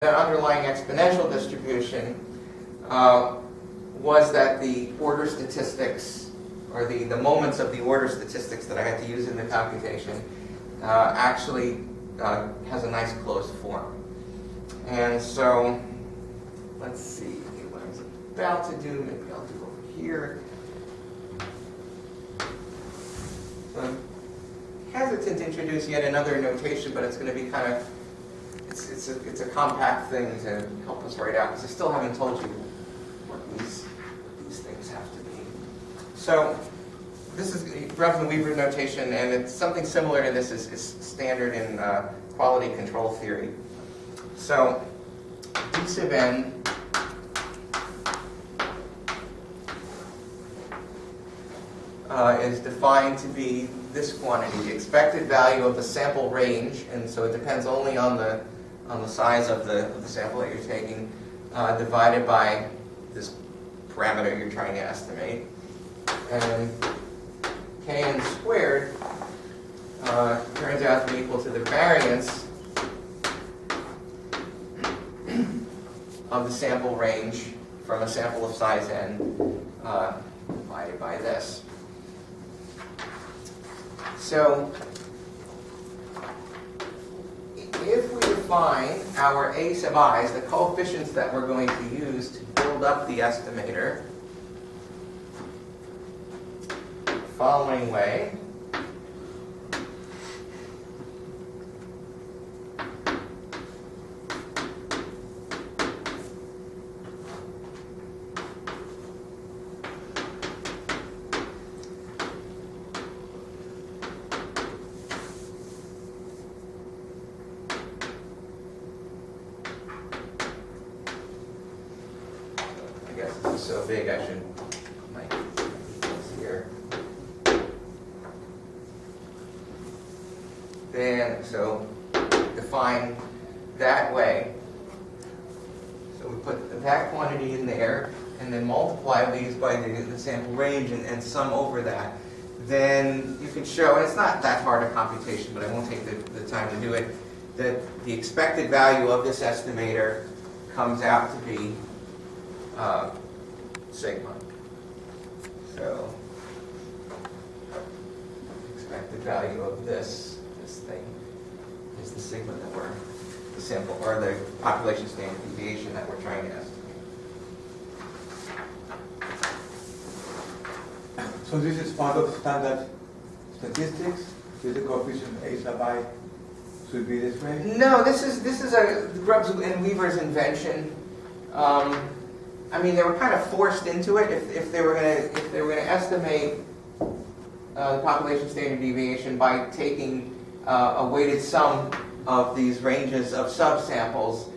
the underlying exponential distribution was that the order statistics, or the moments of the order statistics that I had to use in the computation, actually has a nice closed form. And so, let's see what I was about to do. Maybe I'll do over here. So I'm hesitant to introduce yet another notation, but it's going to be kind of, it's a compact thing to help us write out, because I still haven't told you what these things have to be. So this is Grubbs and Weaver's notation, and it's something similar to this is standard in quality control theory. So d sub n is defined to be this quantity, the expected value of the sample range, and so it depends only on the size of the sample that you're taking, divided by this parameter you're trying to estimate. And kn squared turns out to be equal to the variance of the sample range from a sample of size n divided by this. So if we define our a sub i's, the coefficients that we're going to use to build up the estimator, the following way. So big I should make this here. Then, so define that way. So we put that quantity in there, and then multiply these by the sample range and sum over that. Then you can show, and it's not that hard a computation, but I won't take the time to do it, that the expected value of this estimator comes out to be sigma. So expected value of this thing is the sigma that we're, the sample, or the population standard deviation that we're trying to estimate. So this is part of standard statistics? So the coefficient a sub I should be this way? No, this is a Grubbs and Weaver's invention. I mean, they were kind of forced into it. If they were going to estimate the population standard deviation by taking a weighted sum of these ranges of subsamples,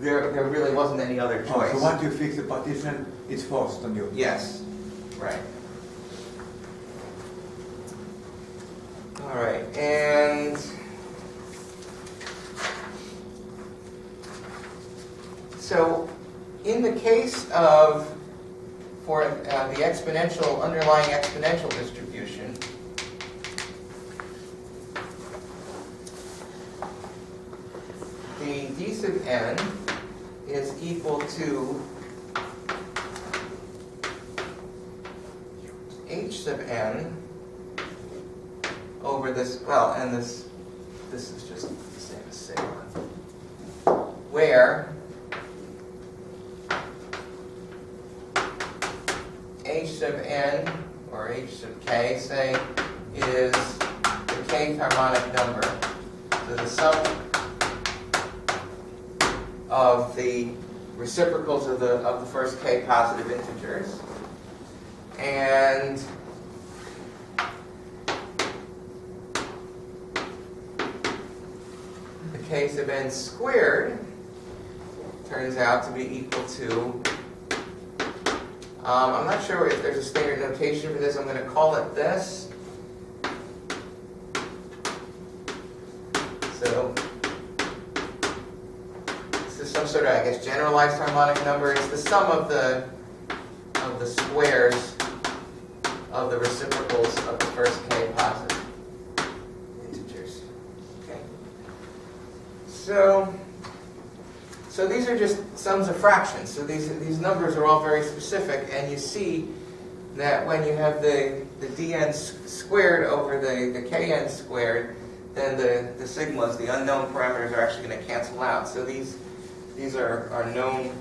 there really wasn't any other choice. So once you fix the partition, it's forced on you. Yes, right. All right, and so in the case of, for the exponential, underlying exponential distribution, the d sub n is equal to h sub n over this, well, and this is just the same as sigma, where h sub n, or h sub k, say, is the kth harmonic number. So the sum of the reciprocals of the first k positive integers. And the k sub n squared turns out to be equal to, I'm not sure if there's a standard notation for this. I'm going to call it this. So this is some sort of, I guess, generalized harmonic number. It's the sum of the squares of the reciprocals of the first k positive integers. Okay. So So these are just sums of fractions. So these numbers are all very specific, and you see that when you have the dn squared over the kn squared, then the sigmas, the unknown parameters, are actually going to cancel out. So these are known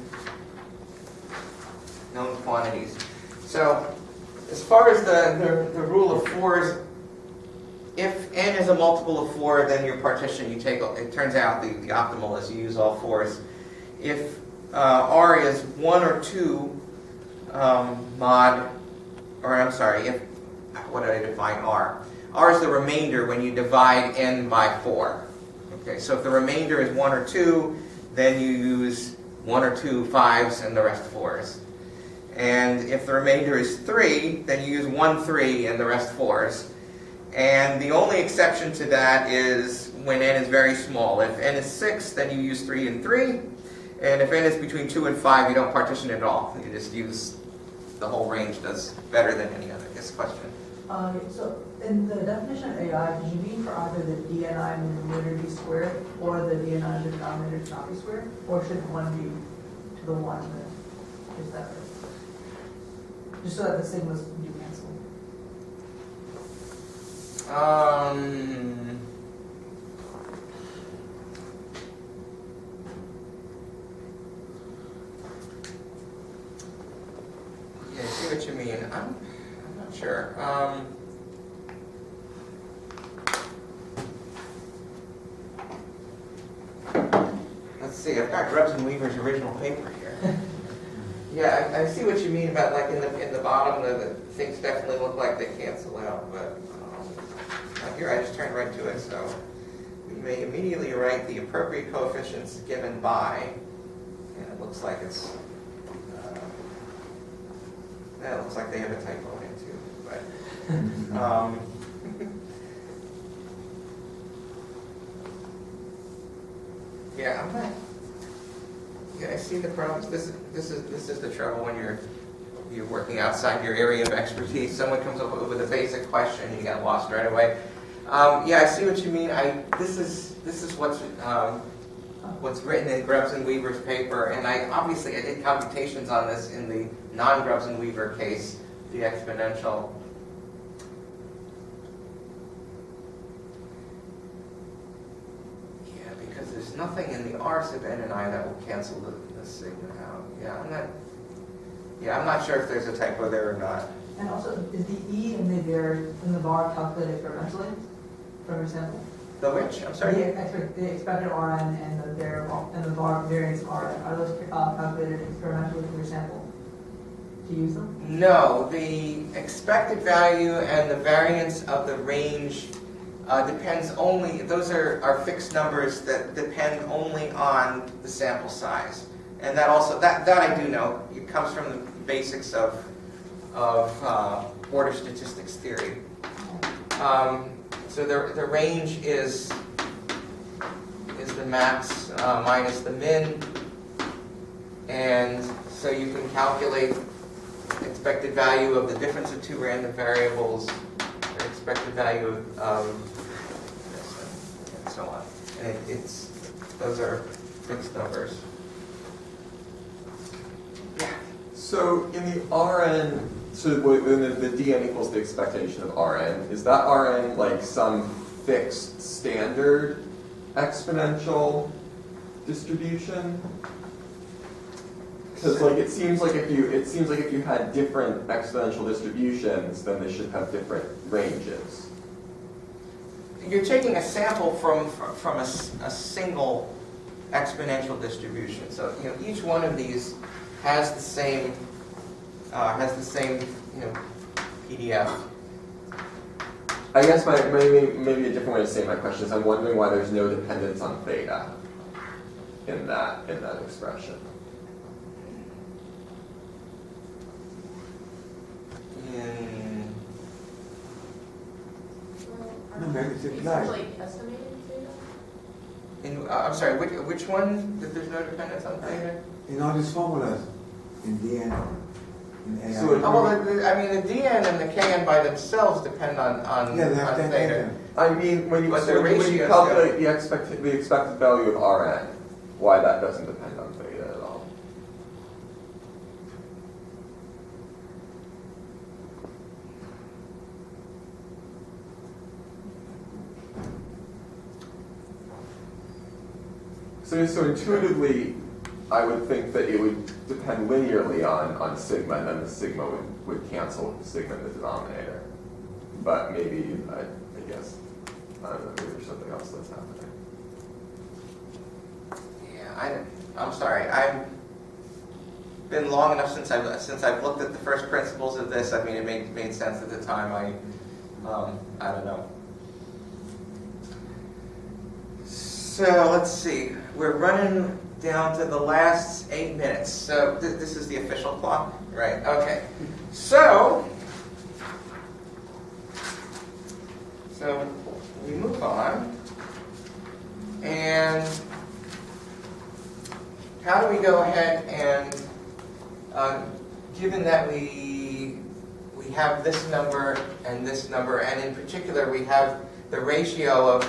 quantities. So as far as the rule of fours, if n is a multiple of 4, then your partition, it turns out the optimal is you use all fours. If r is 1 or 2 what did I define r? R is the remainder when you divide n by 4. Okay, so if the remainder is 1 or 2, then you use 1 or 2 5s and the rest 4s. And if the remainder is 3, then you use 1 3 and the rest 4s. And the only exception to that is when n is very small. If n is 6, then you use 3 and 3. And if n is between 2 and 5, you don't partition at all. You just use the whole range. Does better than any other. Yes, question? So in the definition of AI, did you mean for either the DNI numerator be squared or the DNI denominator to not be squared? Or should one be to the one that is separate? Just so that the sigmas do cancel. Yeah, I see what you mean. I'm not sure. Let's see. I've got Grubbs and Weaver's original paper here. Yeah, I see what you mean about like in the bottom, the things definitely look like they cancel out, but here I just turned right to it. So we may immediately write the appropriate coefficients given by, and it looks like it's. It looks like they have a typo in it too, but yeah, I'm not. Yeah, I see the problems. This is the trouble when you're working outside your area of expertise. Someone comes up with a basic question, and you get lost right away. Yeah, I see what you mean. This is what's written in Grubbs and Weaver's paper, and I did computations on this in the non-Grubbs and Weaver case, the exponential. Yeah, because there's nothing in the R sub n and I that will cancel the sigma out. I'm not sure if there's a typo there or not. And also, is the E in the bar calculated experimentally from your sample? The which? I'm sorry? The expected Rn and the variable and the bar variance Rn, are those calculated experimentally from your sample? To use them? No, the expected value and the variance of the range depends only, those are fixed numbers that depend only on the sample size. And that also, that I do know, it comes from the basics of order statistics theory. So the range is the max minus the min, and so you can calculate expected value of the difference of two random variables, or expected value of this, and so on. And those are fixed numbers. Yeah. So in the Rn, so when the Dn equals the expectation of Rn, is that Rn like some fixed standard exponential distribution? Because like it seems like if you had different exponential distributions, then they should have different ranges. You're taking a sample from a single exponential distribution. So each one of these has the same PDF. I guess maybe a different way to say my question is I'm wondering why there's no dependence on theta in that expression. Maybe It's like estimated theta? I'm sorry, which one? That there's no dependence on theta? in all these formulas, in DN or in AI. So Oh, well, the dn and the kn by themselves depend on Yeah, they have on that theta. data. I mean, when you But the when you ratios calculate the expected value of Rn, why that doesn't depend on theta at all. So intuitively, I would think that it would depend linearly on sigma, and then the sigma would cancel with the sigma in the denominator. But maybe, I guess, I don't know, maybe there's something else that's happening. Yeah, I'm sorry. I've been long enough since I've looked at the first principles of this. I mean, it made sense at the time. I don't know. So let's see. We're running down to the last 8 minutes. So this is the official clock, right? Okay. So we move on, and how do we go ahead and, given that we have this number, and in particular we have the ratio of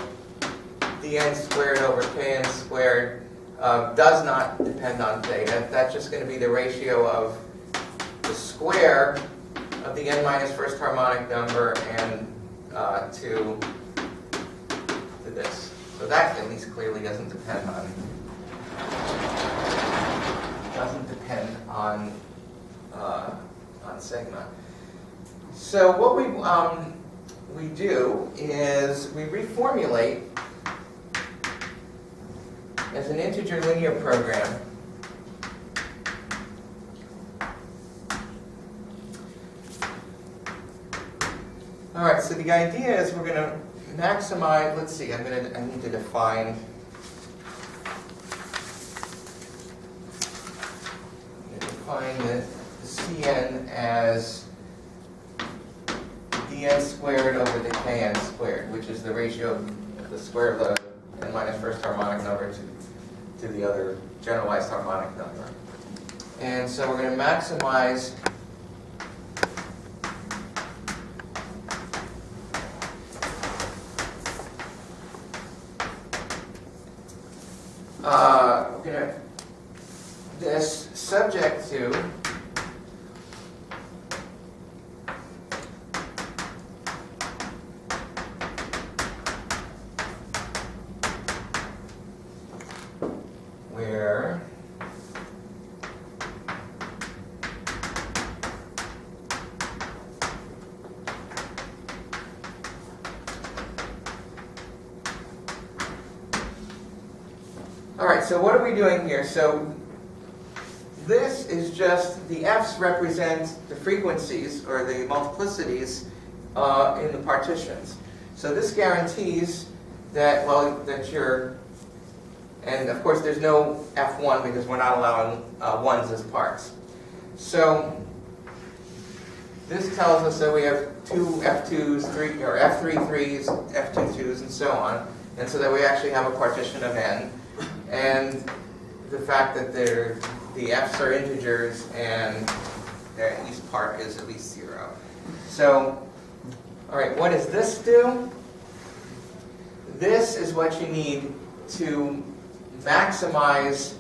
dn squared over kn squared does not depend on theta. That's just going to be the ratio of the square of the n minus first harmonic number and to this. So that at least clearly doesn't depend on sigma. So what we do is we reformulate as an integer linear program all right, so the idea is we're going to maximize, let's see, I need to define the Cn as dn squared over the kn squared, which is the ratio of the square of the n minus first harmonic number to the other generalized harmonic number. And so we're going to maximize this subject to where all right, so what are we doing here? So this is just, the f's represent the frequencies or the multiplicities in the partitions. So this guarantees that, well, that you're, and of course there's no f1 because we're not allowing ones as parts. So this tells us that we have two f2s, three, or f3 threes, f2 twos, and so on. And so that we actually have a partition of n. And the fact that the f's are integers and their at least part is at least 0. So, all right, what does this do? This is what you need to maximize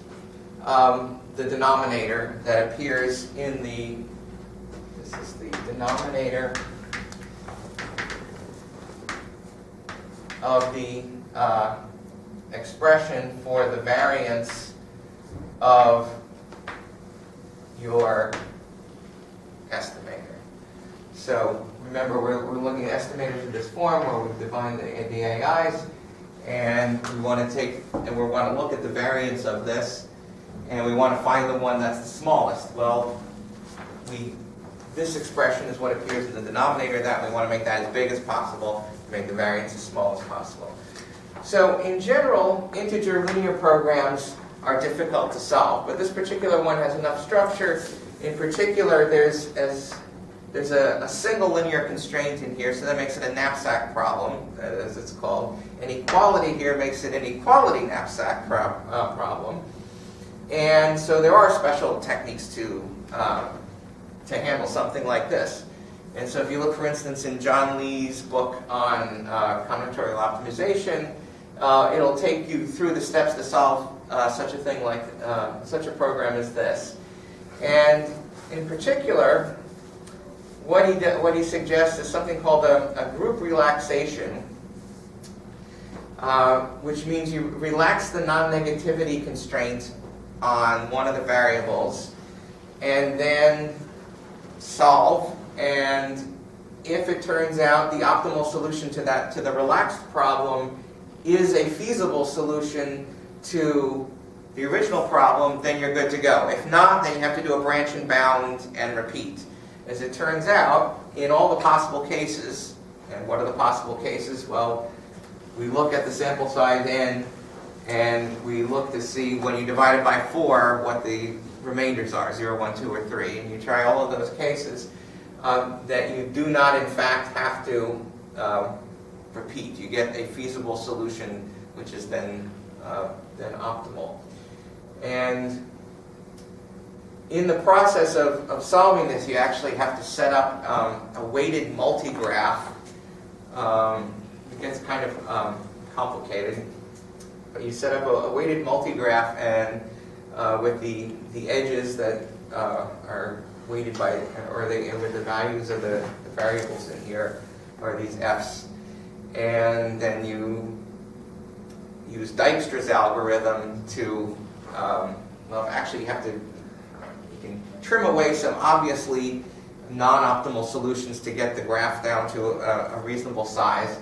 the denominator that appears in this is the denominator of the expression for the variance of your estimator. So remember, we're looking at estimators in this form where we've defined the AIs, and we want to look at the variance of this, and we want to find the one that's the smallest. Well, this expression is what appears in the denominator of that. We want to make that as big as possible to make the variance as small as possible. So in general, integer linear programs are difficult to solve, but this particular one has enough structure. In particular, there's a single linear constraint in here, so that makes it a knapsack problem, as it's called. An equality here makes it an equality knapsack problem. And so there are special techniques to handle something like this. And so if you look, for instance, in John Lee's book on combinatorial optimization, it'll take you through the steps to solve such a thing like such a program as this. And in particular, what he suggests is something called a group relaxation, which means you relax the non-negativity constraint on one of the variables, and then solve. And if it turns out the optimal solution to the relaxed problem is a feasible solution to the original problem, then you're good to go. If not, then you have to do a branch and bound and repeat. As it turns out, in all the possible cases, and what are the possible cases? Well, we look at the sample size n, and we look to see when you divide it by 4 what the remainders are, 0, 1, 2, or 3. And you try all of those cases that you do not, in fact, have to repeat. You get a feasible solution, which is then optimal. And in the process of solving this, you actually have to set up a weighted multigraph. It gets kind of complicated, but you set up a weighted multigraph, and with the edges that are weighted by, or with the values of the variables in here, are these f's, and then you use Dijkstra's algorithm to, well, actually you can trim away some obviously non-optimal solutions to get the graph down to a reasonable size,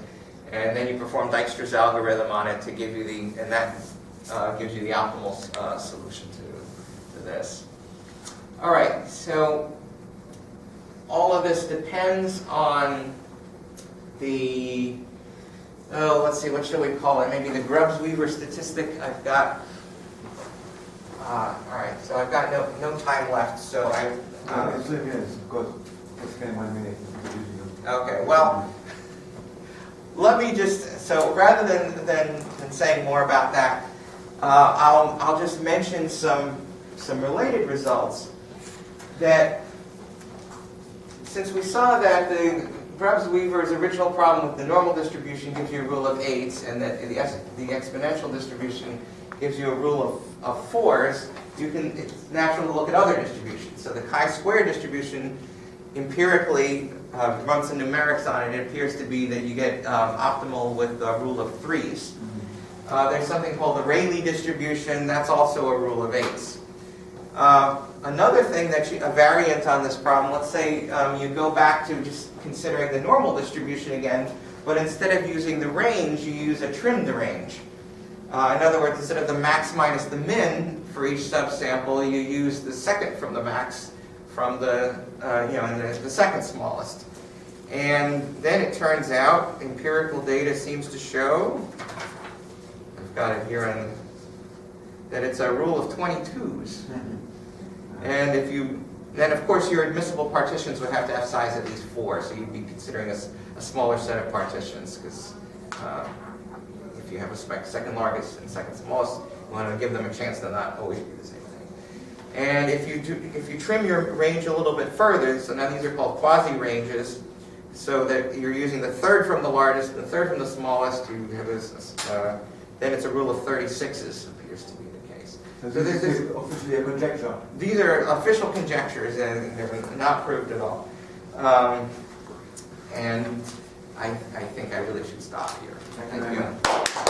and then you perform Dijkstra's algorithm on it to give you and that gives you the optimal solution to this. All right, so all of this depends on the, let's see, what should we call it? Maybe the Grubbs-Weaver statistic. I've got, all right, so I've got no time left, so It's 3 minutes, because it's been 1 minute. okay, well, let me just, so rather than saying more about that, I'll just mention some related results that, since we saw that the Grubbs-Weaver's original problem with the normal distribution gives you a rule of 8s, and that the exponential distribution gives you a rule of 4s, it's natural to look at other distributions. So the chi-square distribution, empirically, run some numerics on it. It appears to be that you get optimal with the rule of 3s. There's something called the Rayleigh distribution. That's also a rule of 8s. Another thing a variant on this problem, let's say you go back to just considering the normal distribution again, but instead of using the range, you use a trimmed range. In other words, instead of the max minus the min for each subsample, you use the second from the max from the second smallest. And then it turns out, empirical data seems to show, I've got it here, that it's a rule of 22s. And then of course your admissible partitions would have to have size at least 4, so you'd be considering a smaller set of partitions, because if you have a second largest and second smallest, you want to give them a chance to not always be the same thing. And if you trim your range a little bit further, so now these are called quasi-ranges, so that you're using the third from the largest and the third from the smallest, you have this, then it's a rule of 36s, appears to be the case. So this is officially a conjecture. These are official conjectures, and they're not proved at all. And I think I really should stop here. Thank you.